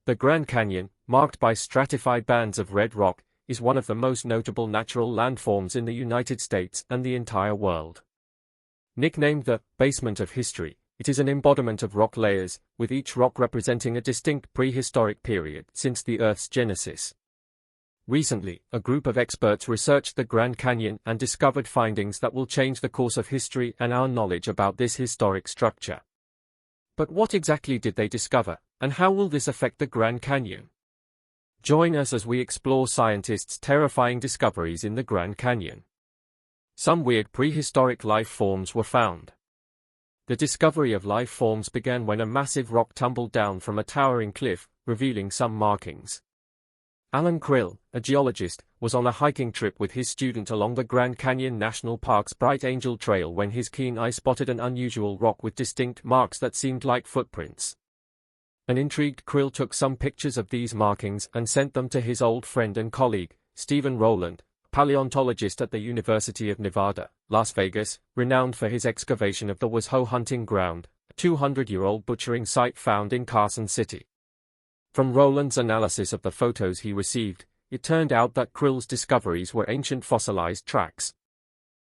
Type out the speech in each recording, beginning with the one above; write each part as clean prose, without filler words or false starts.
The Grand Canyon, marked by stratified bands of red rock, is one of the most notable natural landforms in the United States and the entire world. Nicknamed the basement of history, it is an embodiment of rock layers, with each rock representing a distinct prehistoric period since the Earth's genesis. Recently, a group of experts researched the Grand Canyon and discovered findings that will change the course of history and our knowledge about this historic structure. But what exactly did they discover, and how will this affect the Grand Canyon? Join us as we explore scientists' terrifying discoveries in the Grand Canyon. Some weird prehistoric life forms were found. The discovery of life forms began when a massive rock tumbled down from a towering cliff, revealing some markings. Alan Krill, a geologist, was on a hiking trip with his student along the Grand Canyon National Park's Bright Angel Trail when his keen eye spotted an unusual rock with distinct marks that seemed like footprints. An intrigued Krill took some pictures of these markings and sent them to his old friend and colleague, Stephen Rowland, paleontologist at the University of Nevada, Las Vegas, renowned for his excavation of the Washoe Hunting Ground, a 200-year-old butchering site found in Carson City. From Rowland's analysis of the photos he received, it turned out that Krill's discoveries were ancient fossilized tracks.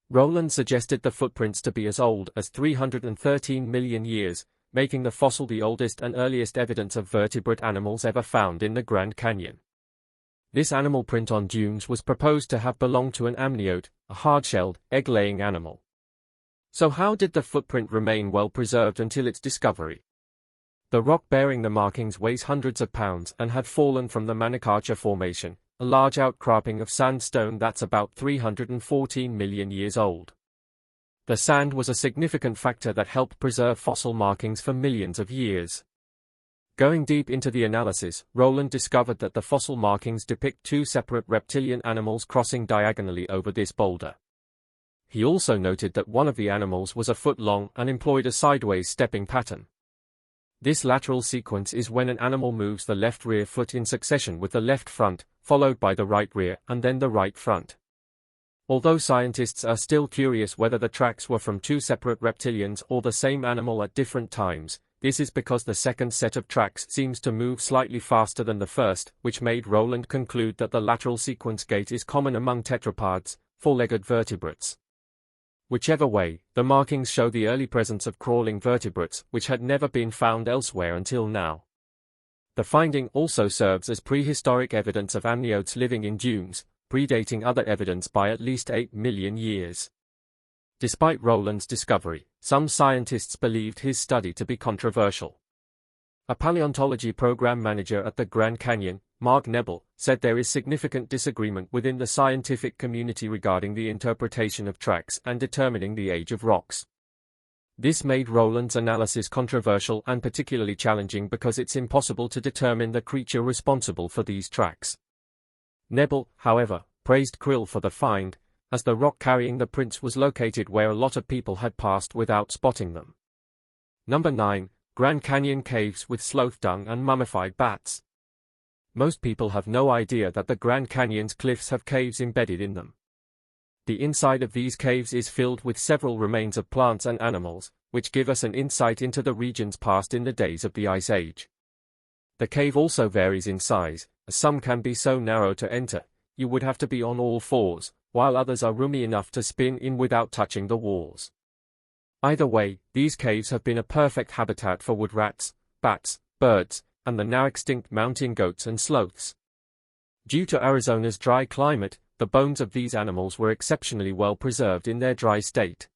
Rowland suggested the footprints to be as old as 313 million years, making the fossil the oldest and earliest evidence of vertebrate animals ever found in the Grand Canyon. This animal print on dunes was proposed to have belonged to an amniote, a hard-shelled, egg-laying animal. So how did the footprint remain well preserved until its discovery? The rock bearing the markings weighs hundreds of pounds and had fallen from the Manacacha Formation, a large outcropping of sandstone that's about 314 million years old. The sand was a significant factor that helped preserve fossil markings for millions of years. Going deep into the analysis, Rowland discovered that the fossil markings depict two separate reptilian animals crossing diagonally over this boulder. He also noted that one of the animals was a foot long and employed a sideways stepping pattern. This lateral sequence is when an animal moves the left rear foot in succession with the left front, followed by the right rear and then the right front. Although scientists are still curious whether the tracks were from two separate reptilians or the same animal at different times, this is because the second set of tracks seems to move slightly faster than the first, which made Rowland conclude that the lateral sequence gait is common among tetrapods, four-legged vertebrates. Whichever way, the markings show the early presence of crawling vertebrates, which had never been found elsewhere until now. The finding also serves as prehistoric evidence of amniotes living in dunes, predating other evidence by at least 8 million years. Despite Rowland's discovery, some scientists believed his study to be controversial. A paleontology program manager at the Grand Canyon, Mark Nebel, said there is significant disagreement within the scientific community regarding the interpretation of tracks and determining the age of rocks. This made Rowland's analysis controversial and particularly challenging because it's impossible to determine the creature responsible for these tracks. Nebel, however, praised Krill for the find, as the rock carrying the prints was located where a lot of people had passed without spotting them. Number 9. Grand Canyon Caves with Sloth Dung and Mummified Bats. Most people have no idea that the Grand Canyon's cliffs have caves embedded in them. The inside of these caves is filled with several remains of plants and animals, which give us an insight into the regions past in the days of the Ice Age. The cave also varies in size, as some can be so narrow to enter, you would have to be on all fours, while others are roomy enough to spin in without touching the walls. Either way, these caves have been a perfect habitat for wood rats, bats, birds, and the now extinct mountain goats and sloths. Due to Arizona's dry climate, the bones of these animals were exceptionally well preserved in their dry state.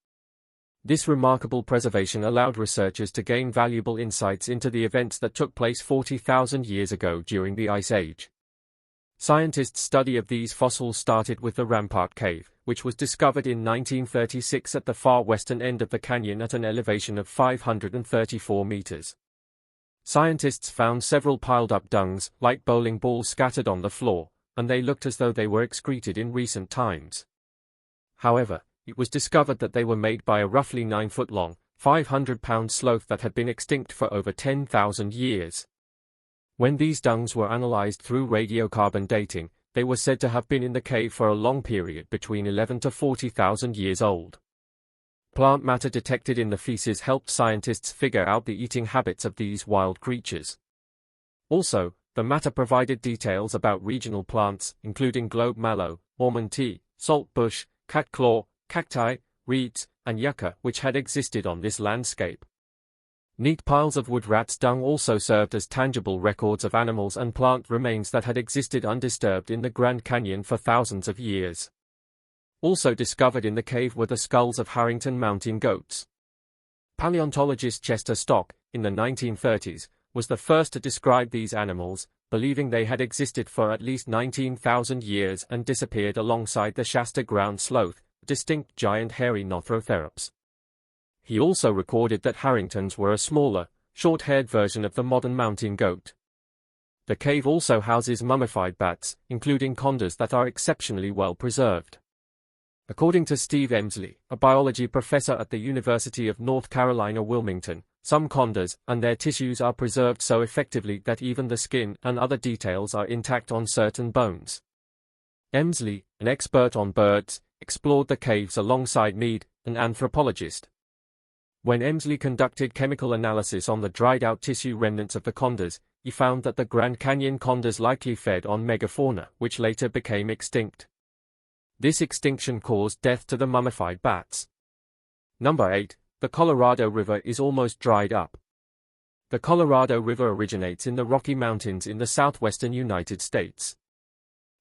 This remarkable preservation allowed researchers to gain valuable insights into the events that took place 40,000 years ago during the Ice Age. Scientists' study of these fossils started with the Rampart Cave, which was discovered in 1936 at the far western end of the canyon at an elevation of 534 meters. Scientists found several piled-up dungs, like bowling balls scattered on the floor, and they looked as though they were excreted in recent times. However, it was discovered that they were made by a roughly 9-foot-long, 500-pound sloth that had been extinct for over 10,000 years. When these dungs were analyzed through radiocarbon dating, they were said to have been in the cave for a long period between 11 to 40,000 years old. Plant matter detected in the feces helped scientists figure out the eating habits of these wild creatures. Also, The matter provided details about regional plants, including globe mallow, almond tea, saltbush, catclaw, cacti, reeds, and yucca, which had existed on this landscape. Neat piles of wood rat's dung also served as tangible records of animals and plant remains that had existed undisturbed in the Grand Canyon for thousands of years. Also discovered in the cave were the skulls of Harrington mountain goats. Paleontologist Chester Stock, in the 1930s, was the first to describe these animals, believing they had existed for at least 19,000 years and disappeared alongside the Shasta ground sloth, a distinct giant hairy Nothrotherops. He also recorded that Harringtons were a smaller, short-haired version of the modern mountain goat. The cave also houses mummified bats, including condors that are exceptionally well preserved. According to Steve Emsley, a biology professor at the University of North Carolina Wilmington, some condors and their tissues are preserved so effectively that even the skin and other details are intact on certain bones. Emsley, an expert on birds, explored the caves alongside Mead, an anthropologist. When Emsley conducted chemical analysis on the dried-out tissue remnants of the condors, he found that the Grand Canyon condors likely fed on megafauna, which later became extinct. This extinction caused death to the mummified bats. Number 8. The Colorado River is almost dried up. The Colorado River originates in the Rocky Mountains in the southwestern United States.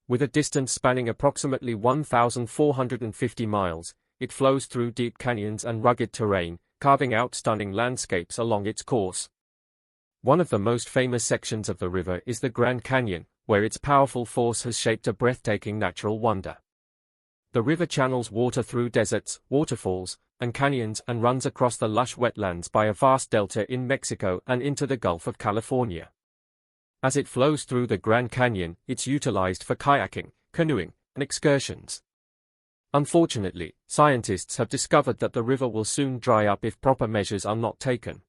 With a distance spanning approximately 1,450 miles, it flows through deep canyons and rugged terrain, carving out stunning landscapes along its course. One of the most famous sections of the river is the Grand Canyon, where its powerful force has shaped a breathtaking natural wonder. The river channels water through deserts, waterfalls, and canyons and runs across the lush wetlands by a vast delta in Mexico and into the Gulf of California. As it flows through the Grand Canyon, it's utilized for kayaking, canoeing, and excursions. Unfortunately, scientists have discovered that the river will soon dry up if proper measures are not taken.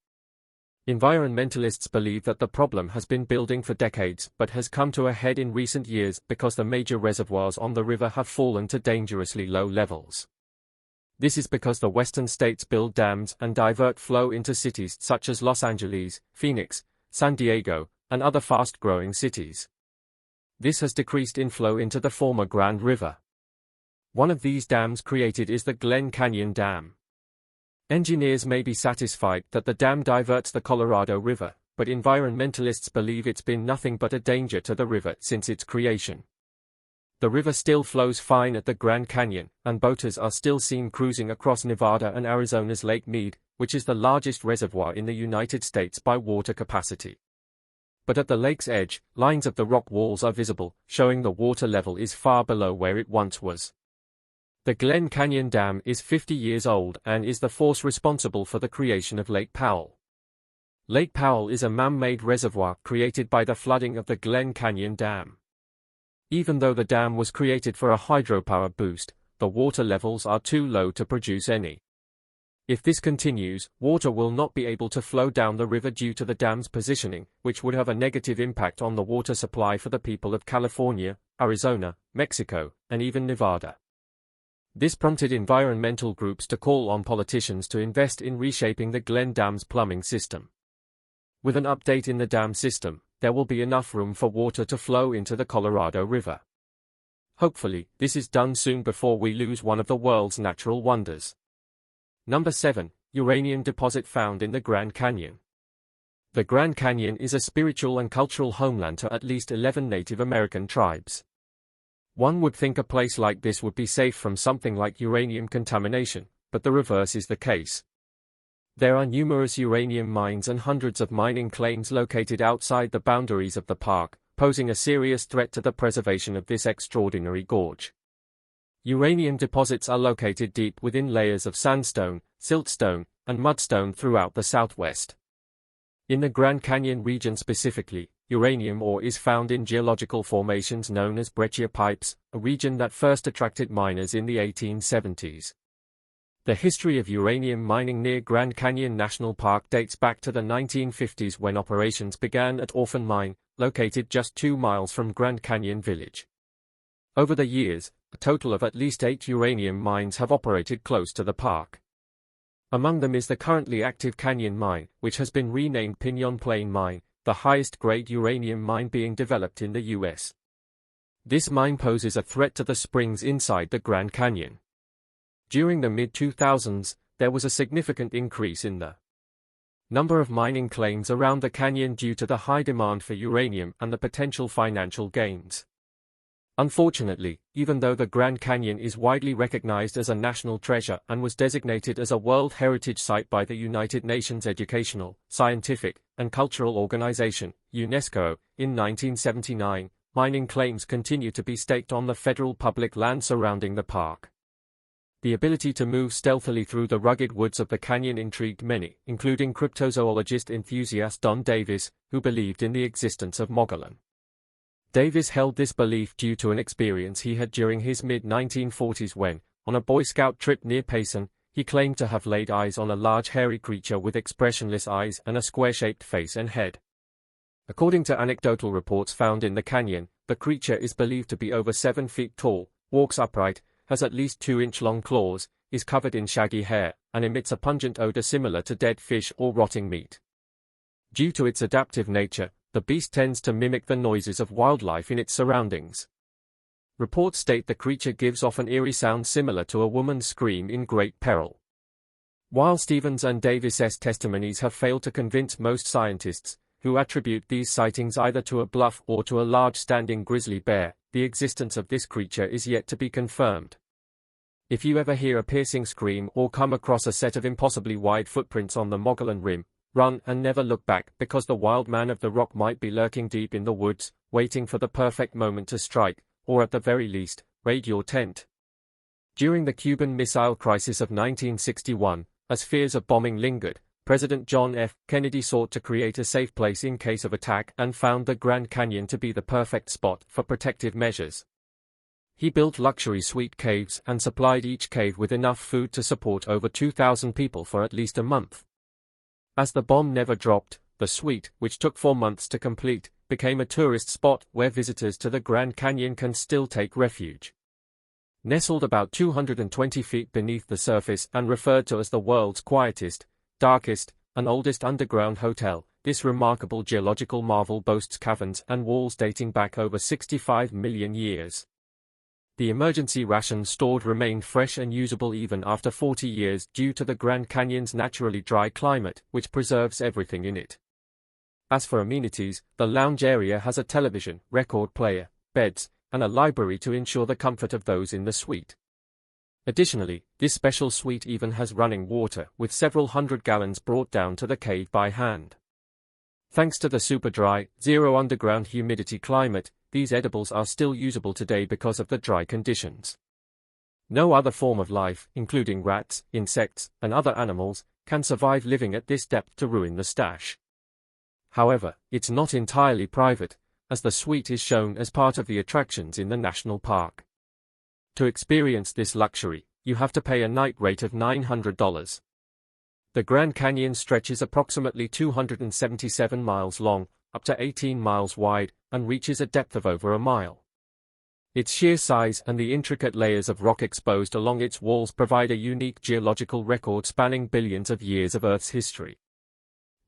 Environmentalists believe that the problem has been building for decades but has come to a head in recent years because the major reservoirs on the river have fallen to dangerously low levels. This is because the western states build dams and divert flow into cities such as Los Angeles, Phoenix, San Diego, and other fast-growing cities. This has decreased inflow into the former Grand River. One of these dams created is the Glen Canyon Dam. Engineers may be satisfied that the dam diverts the Colorado River, but environmentalists believe it's been nothing but a danger to the river since its creation. The river still flows fine at the Grand Canyon, and boaters are still seen cruising across Nevada and Arizona's Lake Mead, which is the largest reservoir in the United States by water capacity. But at the lake's edge, lines of the rock walls are visible, showing the water level is far below where it once was. The Glen Canyon Dam is 50 years old and is the force responsible for the creation of Lake Powell. Lake Powell is a man-made reservoir created by the flooding of the Glen Canyon Dam. Even though the dam was created for a hydropower boost, the water levels are too low to produce any. If this continues, water will not be able to flow down the river due to the dam's positioning, which would have a negative impact on the water supply for the people of California, Arizona, Mexico, and even Nevada. This prompted environmental groups to call on politicians to invest in reshaping the Glen Dam's plumbing system. With an update in the dam system, there will be enough room for water to flow into the Colorado River. Hopefully, this is done soon before we lose one of the world's natural wonders. Number 7. Uranium deposit found in the Grand Canyon. The Grand Canyon is a spiritual and cultural homeland to at least 11 Native American tribes. One would think a place like this would be safe from something like uranium contamination, but the reverse is the case. There are numerous uranium mines and hundreds of mining claims located outside the boundaries of the park, posing a serious threat to the preservation of this extraordinary gorge. Uranium deposits are located deep within layers of sandstone, siltstone, and mudstone throughout the southwest. In the Grand Canyon region specifically, uranium ore is found in geological formations known as breccia pipes, a region that first attracted miners in the 1870s. The history of uranium mining near Grand Canyon National Park dates back to the 1950s when operations began at Orphan Mine, located just 2 miles from Grand Canyon Village. Over the years, a total of at least 8 uranium mines have operated close to the park. Among them is the currently active Canyon Mine, which has been renamed Pinyon Plain Mine, the highest-grade uranium mine being developed in the U.S. This mine poses a threat to the springs inside the Grand Canyon. During the mid-2000s, there was a significant increase in the number of mining claims around the canyon due to the high demand for uranium and the potential financial gains. Unfortunately, even though the Grand Canyon is widely recognized as a national treasure and was designated as a World Heritage Site by the United Nations Educational, Scientific, and Cultural Organization, UNESCO, in 1979, mining claims continue to be staked on the federal public land surrounding the park. The ability to move stealthily through the rugged woods of the canyon intrigued many, including cryptozoologist enthusiast Don Davis, who believed in the existence of Mogollon. Davis held this belief due to an experience he had during his mid-1940s when, on a Boy Scout trip near Payson, he claimed to have laid eyes on a large hairy creature with expressionless eyes and a square-shaped face and head. According to anecdotal reports found in the canyon, the creature is believed to be over 7 feet tall, walks upright, has at least 2-inch-long claws, is covered in shaggy hair, and emits a pungent odor similar to dead fish or rotting meat. Due to its adaptive nature, the beast tends to mimic the noises of wildlife in its surroundings. Reports state the creature gives off an eerie sound similar to a woman's scream in great peril. While Stevens and Davis's testimonies have failed to convince most scientists, who attribute these sightings either to a bluff or to a large standing grizzly bear, the existence of this creature is yet to be confirmed. If you ever hear a piercing scream or come across a set of impossibly wide footprints on the Mogollon Rim, run and never look back, because the wild man of the rock might be lurking deep in the woods, waiting for the perfect moment to strike, or at the very least, raid your tent. During the Cuban Missile Crisis of 1961, as fears of bombing lingered, President John F. Kennedy sought to create a safe place in case of attack and found the Grand Canyon to be the perfect spot for protective measures. He built luxury suite caves and supplied each cave with enough food to support over 2,000 people for at least a month. As the bomb never dropped, the suite, which took 4 months to complete, became a tourist spot where visitors to the Grand Canyon can still take refuge. Nestled about 220 feet beneath the surface and referred to as the world's quietest, darkest, and oldest underground hotel, this remarkable geological marvel boasts caverns and walls dating back over 65 million years. The emergency rations stored remained fresh and usable even after 40 years due to the Grand Canyon's naturally dry climate, which preserves everything in it. As for amenities, the lounge area has a television, record player, beds, and a library to ensure the comfort of those in the suite. Additionally, this special suite even has running water, with several hundred gallons brought down to the cave by hand. Thanks to the super dry, zero underground humidity climate, these edibles are still usable today because of the dry conditions. No other form of life, including rats, insects, and other animals, can survive living at this depth to ruin the stash. However, it's not entirely private, as the suite is shown as part of the attractions in the national park. To experience this luxury, you have to pay a night rate of $900. The Grand Canyon stretches approximately 277 miles long, up to 18 miles wide, and reaches a depth of over a mile. Its sheer size and the intricate layers of rock exposed along its walls provide a unique geological record spanning billions of years of Earth's history.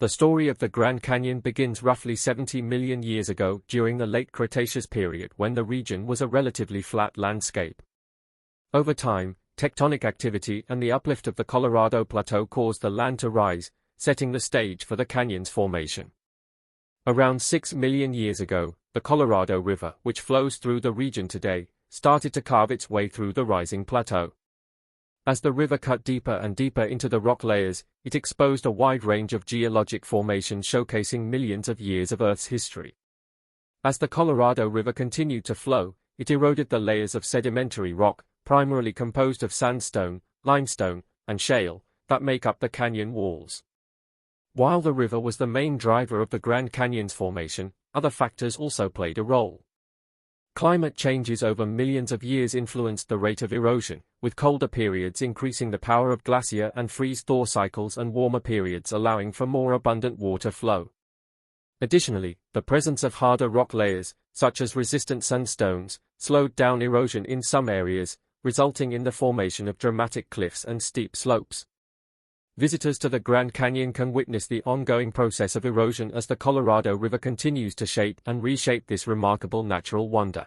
The story of the Grand Canyon begins roughly 70 million years ago during the late Cretaceous period when the region was a relatively flat landscape. Over time, tectonic activity and the uplift of the Colorado Plateau caused the land to rise, setting the stage for the canyon's formation. Around 6 million years ago, the Colorado River, which flows through the region today, started to carve its way through the rising plateau. As the river cut deeper and deeper into the rock layers, it exposed a wide range of geologic formations showcasing millions of years of Earth's history. As the Colorado River continued to flow, it eroded the layers of sedimentary rock, primarily composed of sandstone, limestone, and shale, that make up the canyon walls. While the river was the main driver of the Grand Canyon's formation, other factors also played a role. Climate changes over millions of years influenced the rate of erosion, with colder periods increasing the power of glacier and freeze-thaw cycles and warmer periods allowing for more abundant water flow. Additionally, the presence of harder rock layers, such as resistant sandstones, slowed down erosion in some areas, resulting in the formation of dramatic cliffs and steep slopes. Visitors to the Grand Canyon can witness the ongoing process of erosion as the Colorado River continues to shape and reshape this remarkable natural wonder.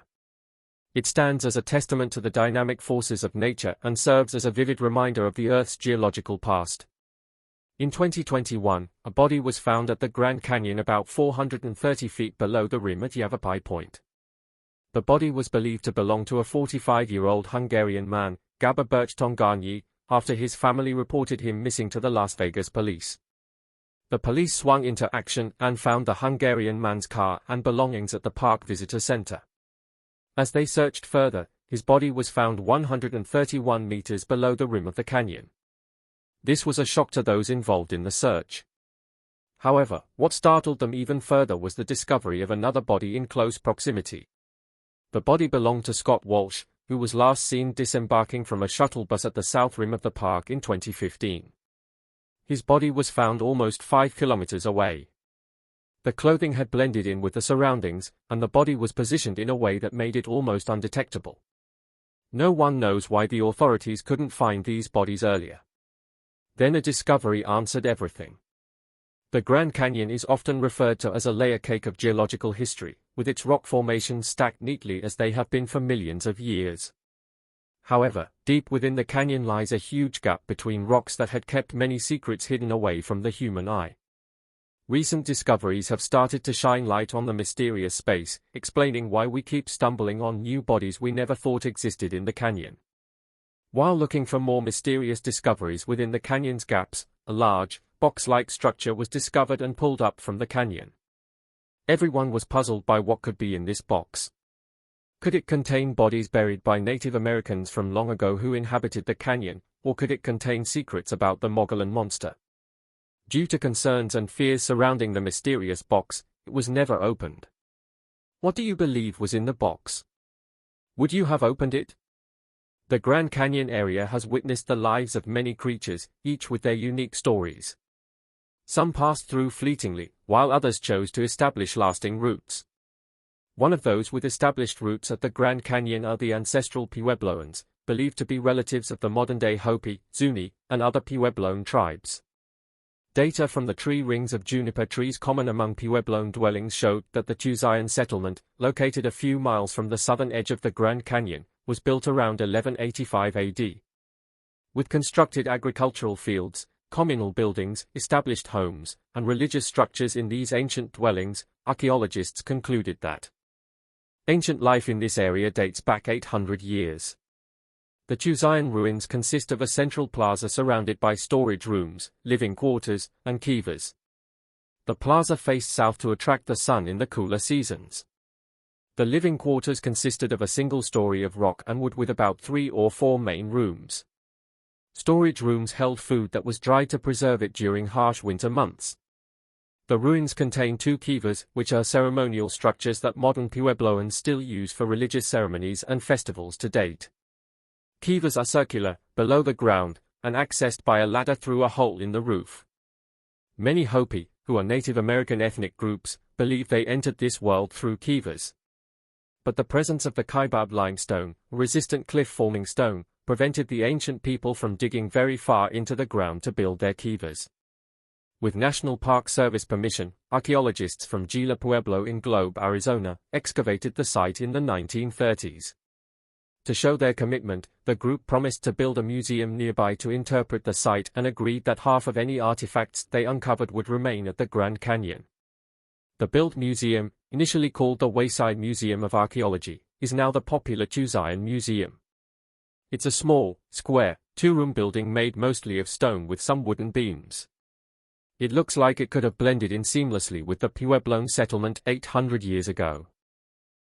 It stands as a testament to the dynamic forces of nature and serves as a vivid reminder of the Earth's geological past. In 2021, a body was found at the Grand Canyon about 430 feet below the rim at Yavapai Point. The body was believed to belong to a 45-year-old Hungarian man, Gabor Berchtongányi, after his family reported him missing to the Las Vegas police. The police swung into action and found the Hungarian man's car and belongings at the park visitor center. As they searched further, his body was found 131 meters below the rim of the canyon. This was a shock to those involved in the search. However, what startled them even further was the discovery of another body in close proximity. The body belonged to Scott Walsh, who was last seen disembarking from a shuttle bus at the south rim of the park in 2015. His body was found almost 5 kilometers away. The clothing had blended in with the surroundings, and the body was positioned in a way that made it almost undetectable. No one knows why the authorities couldn't find these bodies earlier. Then a discovery answered everything. The Grand Canyon is often referred to as a layer cake of geological history, with its rock formations stacked neatly as they have been for millions of years. However, deep within the canyon lies a huge gap between rocks that had kept many secrets hidden away from the human eye. Recent discoveries have started to shine light on the mysterious space, explaining why we keep stumbling on new bodies we never thought existed in the canyon. While looking for more mysterious discoveries within the canyon's gaps, a large, box-like structure was discovered and pulled up from the canyon. Everyone was puzzled by what could be in this box. Could it contain bodies buried by Native Americans from long ago who inhabited the canyon, or could it contain secrets about the Mogollon monster? Due to concerns and fears surrounding the mysterious box, it was never opened. What do you believe was in the box? Would you have opened it? The Grand Canyon area has witnessed the lives of many creatures, each with their unique stories. Some passed through fleetingly, while others chose to establish lasting roots. One of those with established roots at the Grand Canyon are the ancestral Puebloans, believed to be relatives of the modern-day Hopi, Zuni, and other Puebloan tribes. Data from the tree rings of juniper trees common among Puebloan dwellings showed that the Tusayan settlement, located a few miles from the southern edge of the Grand Canyon, was built around 1185 AD. With constructed agricultural fields, communal buildings, established homes, and religious structures in these ancient dwellings, archaeologists concluded that ancient life in this area dates back 800 years. The Tusayan ruins consist of a central plaza surrounded by storage rooms, living quarters, and kivas. The plaza faced south to attract the sun in the cooler seasons. The living quarters consisted of a single story of rock and wood with about 3 or 4 main rooms. Storage rooms held food that was dried to preserve it during harsh winter months. The ruins contain 2 kivas, which are ceremonial structures that modern Puebloans still use for religious ceremonies and festivals to date. Kivas are circular, below the ground, and accessed by a ladder through a hole in the roof. Many Hopi, who are Native American ethnic groups, believe they entered this world through kivas. But the presence of the Kaibab limestone, a resistant cliff-forming stone, prevented the ancient people from digging very far into the ground to build their kivas. With National Park Service permission, archaeologists from Gila Pueblo in Globe, Arizona, excavated the site in the 1930s. To show their commitment, the group promised to build a museum nearby to interpret the site and agreed that half of any artifacts they uncovered would remain at the Grand Canyon. The built museum, initially called the Wayside Museum of Archaeology, is now the popular Tusayan Museum. It's a small, square, 2-room building made mostly of stone with some wooden beams. It looks like it could have blended in seamlessly with the Puebloan settlement 800 years ago.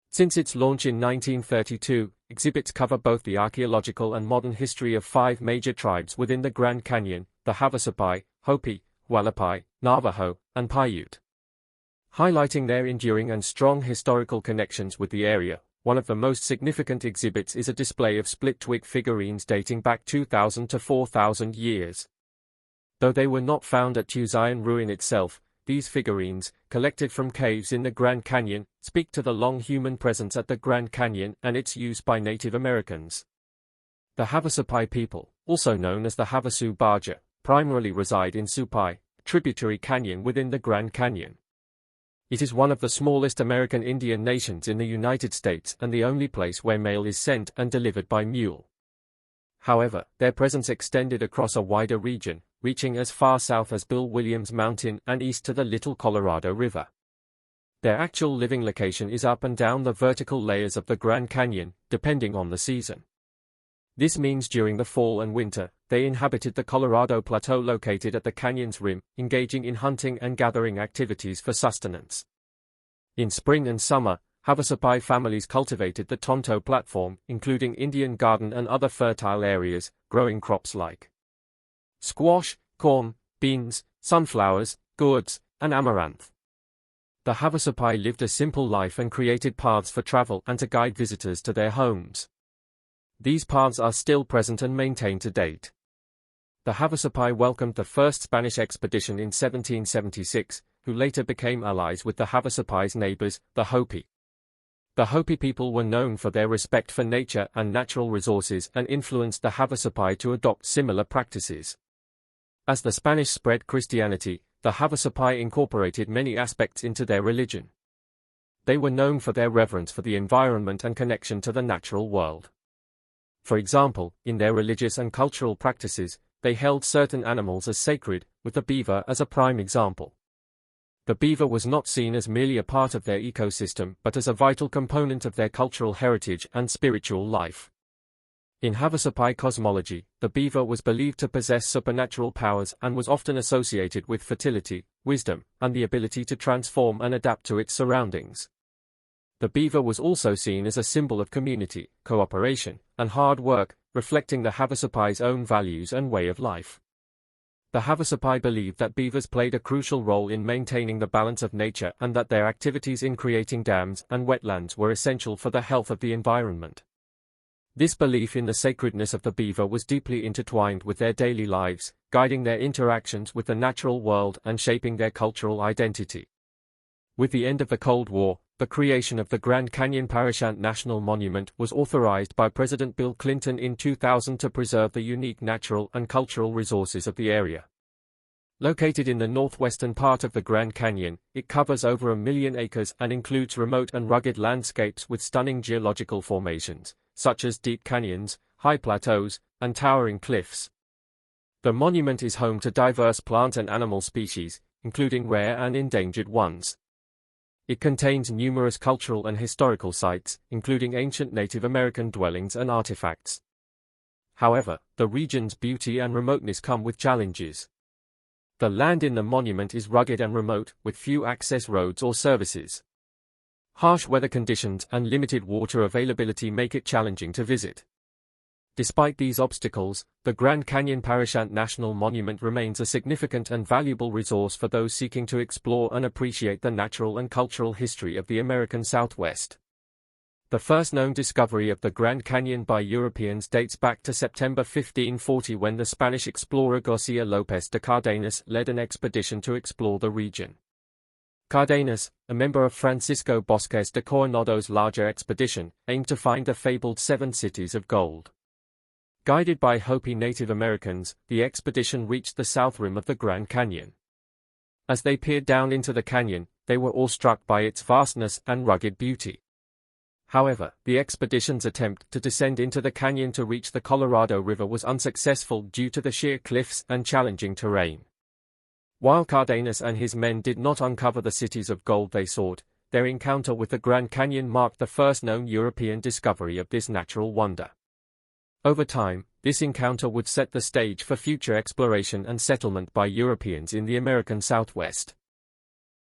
Since its launch in 1932, exhibits cover both the archaeological and modern history of 5 major tribes within the Grand Canyon: the Havasupai, Hopi, Hualapai, Navajo, and Paiute. Highlighting their enduring and strong historical connections with the area, one of the most significant exhibits is a display of split-twig figurines dating back 2,000 to 4,000 years. Though they were not found at Tusayan ruin itself, these figurines, collected from caves in the Grand Canyon, speak to the long human presence at the Grand Canyon and its use by Native Americans. The Havasupai people, also known as the Havasu Baja, primarily reside in Supai, a tributary canyon within the Grand Canyon. It is one of the smallest American Indian nations in the United States and the only place where mail is sent and delivered by mule. However, their presence extended across a wider region, reaching as far south as Bill Williams Mountain and east to the Little Colorado River. Their actual living location is up and down the vertical layers of the Grand Canyon, depending on the season. This means during the fall and winter, they inhabited the Colorado Plateau located at the canyon's rim, engaging in hunting and gathering activities for sustenance. In spring and summer, Havasupai families cultivated the Tonto platform, including Indian garden and other fertile areas, growing crops like squash, corn, beans, sunflowers, gourds, and amaranth. The Havasupai lived a simple life and created paths for travel and to guide visitors to their homes. These paths are still present and maintained to date. The Havasupai welcomed the first Spanish expedition in 1776, who later became allies with the Havasupai's neighbors, the Hopi. The Hopi people were known for their respect for nature and natural resources and influenced the Havasupai to adopt similar practices. As the Spanish spread Christianity, the Havasupai incorporated many aspects into their religion. They were known for their reverence for the environment and connection to the natural world. For example, in their religious and cultural practices, they held certain animals as sacred, with the beaver as a prime example. The beaver was not seen as merely a part of their ecosystem but as a vital component of their cultural heritage and spiritual life. In Havasupai cosmology, the beaver was believed to possess supernatural powers and was often associated with fertility, wisdom, and the ability to transform and adapt to its surroundings. The beaver was also seen as a symbol of community, cooperation, and hard work, reflecting the Havasupai's own values and way of life. The Havasupai believed that beavers played a crucial role in maintaining the balance of nature and that their activities in creating dams and wetlands were essential for the health of the environment. This belief in the sacredness of the beaver was deeply intertwined with their daily lives, guiding their interactions with the natural world and shaping their cultural identity. With the end of the Cold War, the creation of the Grand Canyon Parashant National Monument was authorized by President Bill Clinton in 2000 to preserve the unique natural and cultural resources of the area. Located in the northwestern part of the Grand Canyon, it covers over 1 million acres and includes remote and rugged landscapes with stunning geological formations, such as deep canyons, high plateaus, and towering cliffs. The monument is home to diverse plant and animal species, including rare and endangered ones. It contains numerous cultural and historical sites, including ancient Native American dwellings and artifacts. However, the region's beauty and remoteness come with challenges. The land in the monument is rugged and remote, with few access roads or services. Harsh weather conditions and limited water availability make it challenging to visit. Despite these obstacles, the Grand Canyon Parashant National Monument remains a significant and valuable resource for those seeking to explore and appreciate the natural and cultural history of the American Southwest. The first known discovery of the Grand Canyon by Europeans dates back to September 1540 when the Spanish explorer Garcia López de Cardenas led an expedition to explore the region. Cardenas, a member of Francisco Bosques de Coronado's larger expedition, aimed to find the fabled 7 cities of gold. Guided by Hopi Native Americans, the expedition reached the south rim of the Grand Canyon. As they peered down into the canyon, they were awestruck by its vastness and rugged beauty. However, the expedition's attempt to descend into the canyon to reach the Colorado River was unsuccessful due to the sheer cliffs and challenging terrain. While Cardenas and his men did not uncover the cities of gold they sought, their encounter with the Grand Canyon marked the first known European discovery of this natural wonder. Over time, this encounter would set the stage for future exploration and settlement by Europeans in the American Southwest.